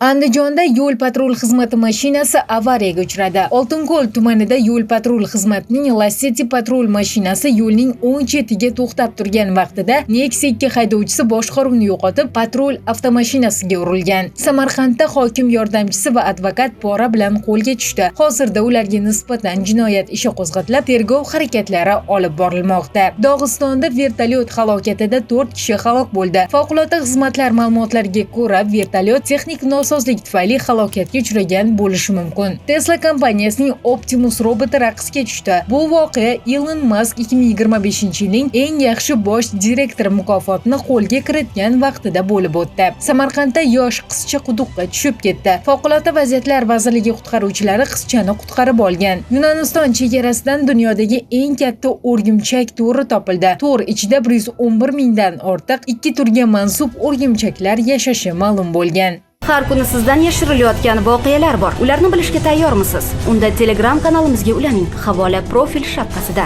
Andijonda yo'l patrul xizmati mashinasi avariyaga uchradi. Oltinko'l tumanida yo'l patrul xizmatining Lacetti patrul mashinasi yo'lning o'ng chetiga to'xtab turgan vaqtida Nexia 2 haydovchisi boshqaruvni yo'qotib, patrul avtomashinasiga urilgan. Samarqandda hokim yordamchisi va advokat pora bilan qo'lga tushdi. Hozirda ularga nisbatan jinoyat ishi qo'zg'atilib, tergov harakatlari olib borilmoqda. Dog'istonda vertolyot halokatida 4 kishi halok bo'ldi. Favqulodda xizmatlar ma'lumotlariga ko'ra, vertolyot texnik nosozlik tufayli halokatga uchragan bo'lishi mumkin. Tesla kompaniyasining Optimus roboti raqsga tushdi. Bu voqea Elon Musk 2025-yilning eng yaxshi bosh direktori mukofotini qo'lga kiritgan vaqtida bo'lib o'tdi. Samarqandda yosh qizcha quduqqa tushib ketdi. Favqulodda vaziyatlar vazirligi qutqaruvchilari qizchani qutqarib olgan. Yunoniston chegarasidan dunyodagi eng katta o'rgimchak to'ri topildi. To'r ichida 111 mingdan ortiq ikki turga mansub o'rgimchaklar yashashi ma'lum bo'lgan. Har kuni sizdan yashirilayotgan voqealar bor. Ularni bilishga tayyormisiz? Unda Telegram kanalimizga ulaning. Havola profil shapkasida.